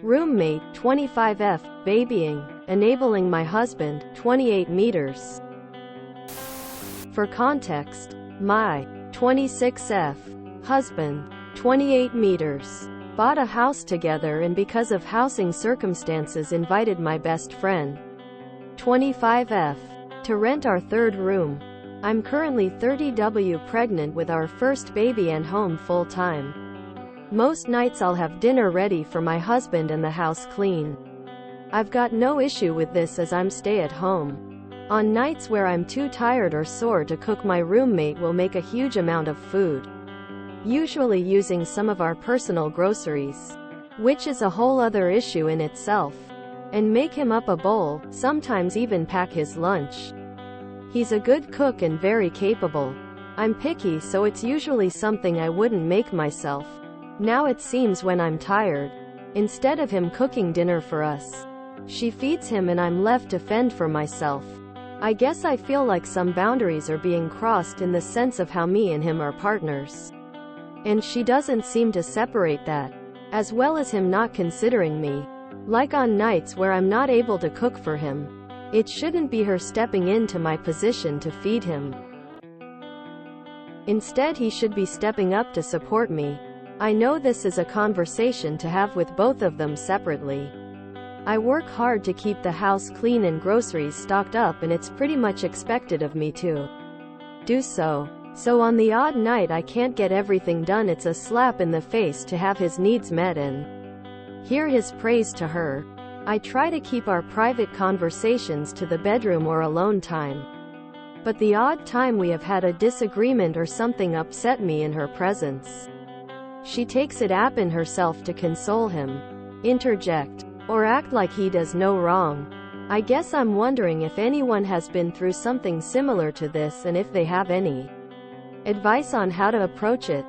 Roommate, 25F, babying, enabling my husband, 28 meters. For context, my 26F husband, 28 meters, bought a house together and because of housing circumstances invited my best friend, 25F, to rent our third room. I'm currently 30W pregnant with our first baby and home full-time. Most nights I'll have dinner ready for my husband and the house clean. I've got no issue with this as I'm stay-at-home. On nights where I'm too tired or sore to cook, my roommate will make a huge amount of food, usually using some of our personal groceries, which is a whole other issue in itself, and make him up a bowl, sometimes even pack his lunch. He's a good cook and very capable. I'm picky, so it's usually something I wouldn't make myself. Now it seems when I'm tired, instead of him cooking dinner for us, she feeds him and I'm left to fend for myself. I guess I feel like some boundaries are being crossed in the sense of how me and him are partners. And she doesn't seem to separate that, as well as him not considering me. Like on nights where I'm not able to cook for him, it shouldn't be her stepping into my position to feed him. Instead, he should be stepping up to support me. I know this is a conversation to have with both of them separately. I work hard to keep the house clean and groceries stocked up, and it's pretty much expected of me to do so. So on the odd night I can't get everything done, it's a slap in the face to have his needs met and hear his praise to her. I try to keep our private conversations to the bedroom or alone time. But the odd time we have had a disagreement or something upset me in her presence, she takes it upon herself to console him, interject, or act like he does no wrong. I guess I'm wondering if anyone has been through something similar to this and if they have any advice on how to approach it.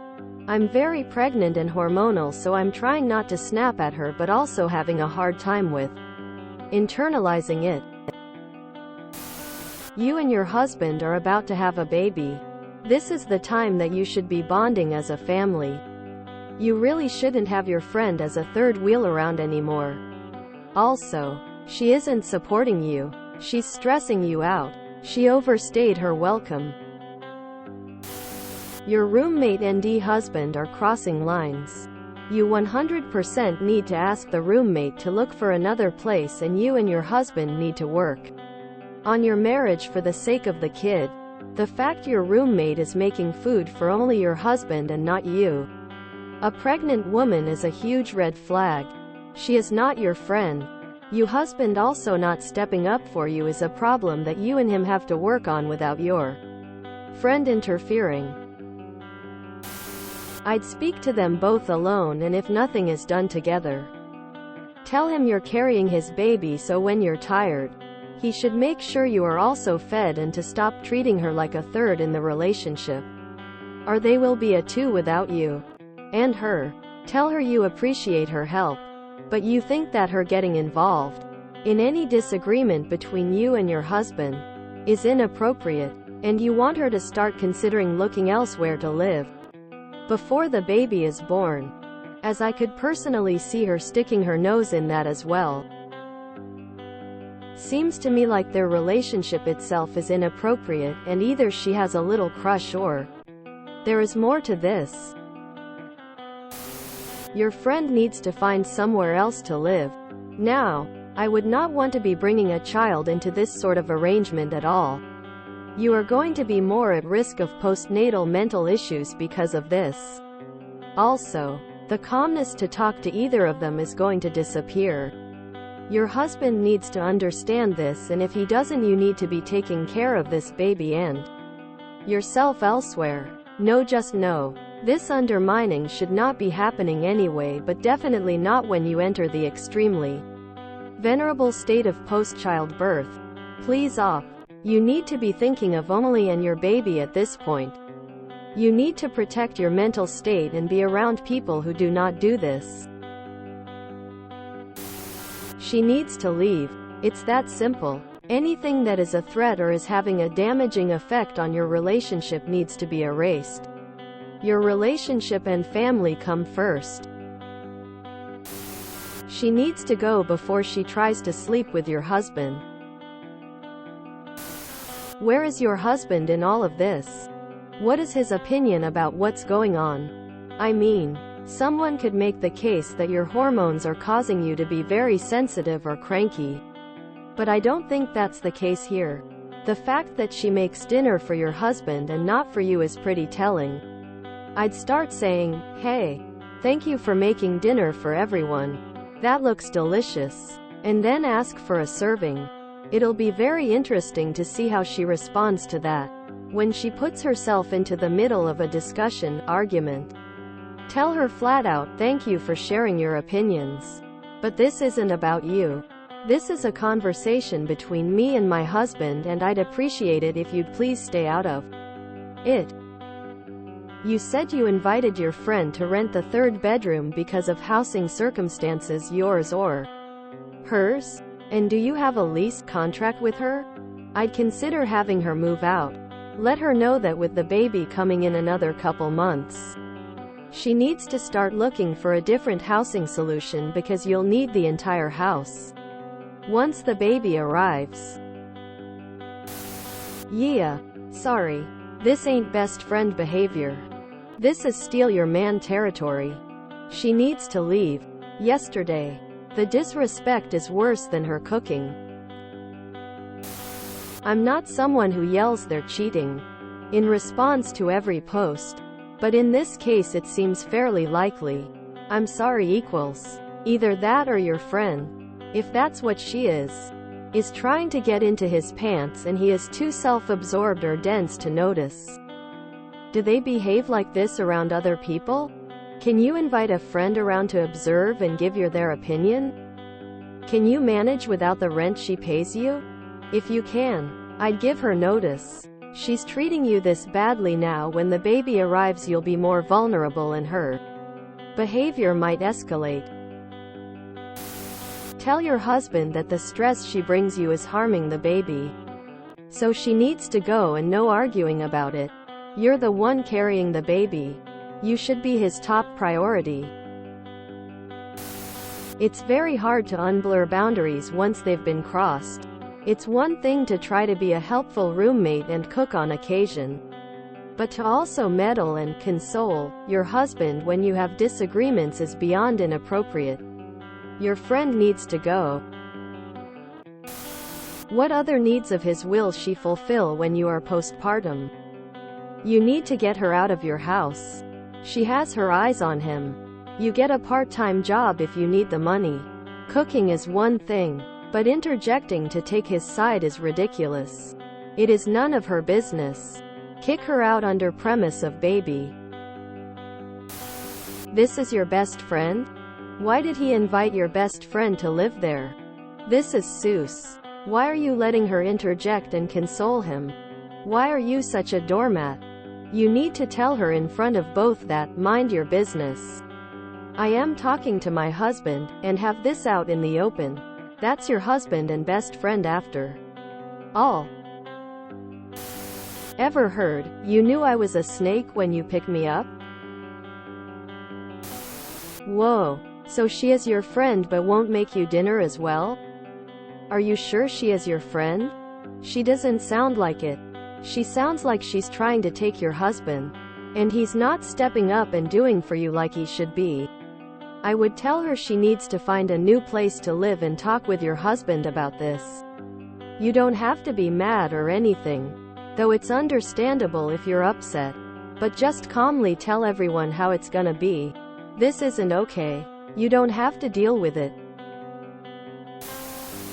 I'm very pregnant and hormonal, so I'm trying not to snap at her but also having a hard time with internalizing it. You and your husband are about to have a baby. This is the time that you should be bonding as a family. You really shouldn't have your friend as a third wheel around anymore. Also, she isn't supporting you. She's stressing you out. She overstayed her welcome. Your roommate and husband are crossing lines. You 100% need to ask the roommate to look for another place, and you and your husband need to work on your marriage for the sake of the kid. The fact your roommate is making food for only your husband and not you, a pregnant woman, is a huge red flag. She is not your friend. You husband also not stepping up for you is a problem that you and him have to work on without your friend interfering. I'd speak to them both alone, and if nothing is done together, tell him you're carrying his baby, so when you're tired, he should make sure you are also fed, and to stop treating her like a third in the relationship, or they will be a two without you and her. Tell her you appreciate her help, but you think that her getting involved in any disagreement between you and your husband is inappropriate, and you want her to start considering looking elsewhere to live before the baby is born, as I could personally see her sticking her nose in that as well. Seems to me like their relationship itself is inappropriate, and either she has a little crush or there is more to this. Your friend needs to find somewhere else to live. Now, I would not want to be bringing a child into this sort of arrangement at all. You are going to be more at risk of postnatal mental issues because of this. Also, the calmness to talk to either of them is going to disappear. Your husband needs to understand this, and if he doesn't, you need to be taking care of this baby and yourself elsewhere. No, just no. This undermining should not be happening anyway, but definitely not when you enter the extremely venerable state of post-childbirth. Please off. You need to be thinking of only and your baby at this point. You need to protect your mental state and be around people who do not do this. She needs to leave. It's that simple. Anything that is a threat or is having a damaging effect on your relationship needs to be erased. Your relationship and family come first. She needs to go before she tries to sleep with your husband. Where is your husband in all of this? What is his opinion about what's going on? I mean, someone could make the case that your hormones are causing you to be very sensitive or cranky. But I don't think that's the case here. The fact that she makes dinner for your husband and not for you is pretty telling. I'd start saying, "Hey, thank you for making dinner for everyone. That looks delicious." And then ask for a serving. It'll be very interesting to see how she responds to that. When she puts herself into the middle of a discussion, argument, tell her flat out, "Thank you for sharing your opinions. But this isn't about you. This is a conversation between me and my husband, and I'd appreciate it if you'd please stay out of it. You said you invited your friend to rent the third bedroom because of housing circumstances, yours or hers? And do you have a lease contract with her? I'd consider having her move out. Let her know that with the baby coming in another couple months, she needs to start looking for a different housing solution because you'll need the entire house once the baby arrives." Yeah. Sorry. This ain't best friend behavior. This is steal your man territory. She needs to leave. Yesterday. The disrespect is worse than her cooking. I'm not someone who yells they're cheating in response to every post, but in this case it seems fairly likely. I'm sorry equals either that or your friend, if that's what she is trying to get into his pants and he is too self-absorbed or dense to notice. Do they behave like this around other people? Can you invite a friend around to observe and give their opinion? Can you manage without the rent she pays you? If you can, I'd give her notice. She's treating you this badly now. When the baby arrives you'll be more vulnerable and her behavior might escalate. Tell your husband that the stress she brings you is harming the baby. So she needs to go and no arguing about it. You're the one carrying the baby. You should be his top priority. It's very hard to unblur boundaries once they've been crossed. It's one thing to try to be a helpful roommate and cook on occasion, but to also meddle and console your husband when you have disagreements is beyond inappropriate. Your friend needs to go. What other needs of his will she fulfill when you are postpartum? You need to get her out of your house. She has her eyes on him. You get a part-time job if you need the money. Cooking is one thing, but interjecting to take his side is ridiculous. It is none of her business. Kick her out under premise of baby. This is your best friend? Why did he invite your best friend to live there? This is Seuss. Why are you letting her interject and console him? Why are you such a doormat? You need to tell her in front of both that, mind your business. I am talking to my husband, and have this out in the open. That's your husband and best friend after all. Ever heard, "You knew I was a snake when you picked me up"? Whoa. So she is your friend but won't make you dinner as well? Are you sure she is your friend? She doesn't sound like it. She sounds like she's trying to take your husband, and he's not stepping up and doing for you like he should be. I would tell her she needs to find a new place to live and talk with your husband about this. You don't have to be mad or anything, though it's understandable if you're upset, but just calmly tell everyone how it's gonna be. This isn't okay. You don't have to deal with it.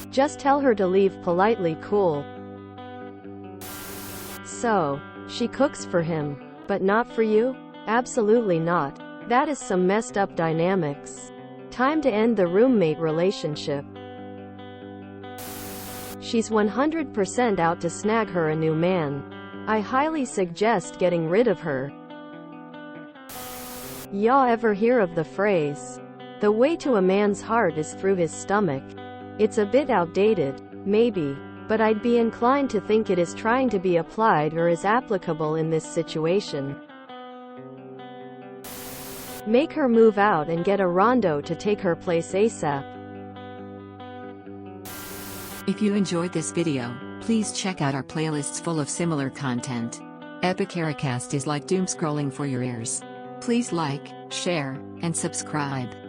Just tell her to leave politely. Cool. So, she cooks for him, but not for you? Absolutely not. That is some messed up dynamics. Time to end the roommate relationship. She's 100% out to snag her a new man. I highly suggest getting rid of her. Y'all ever hear of the phrase, "The way to a man's heart is through his stomach"? It's a bit outdated, maybe, but I'd be inclined to think it is trying to be applied or is applicable in this situation. Make her move out and get a rondo to take her place ASAP. If you enjoyed this video, please check out our playlists full of similar content. Epicaricast is like doom scrolling for your ears. Please like, share, and subscribe.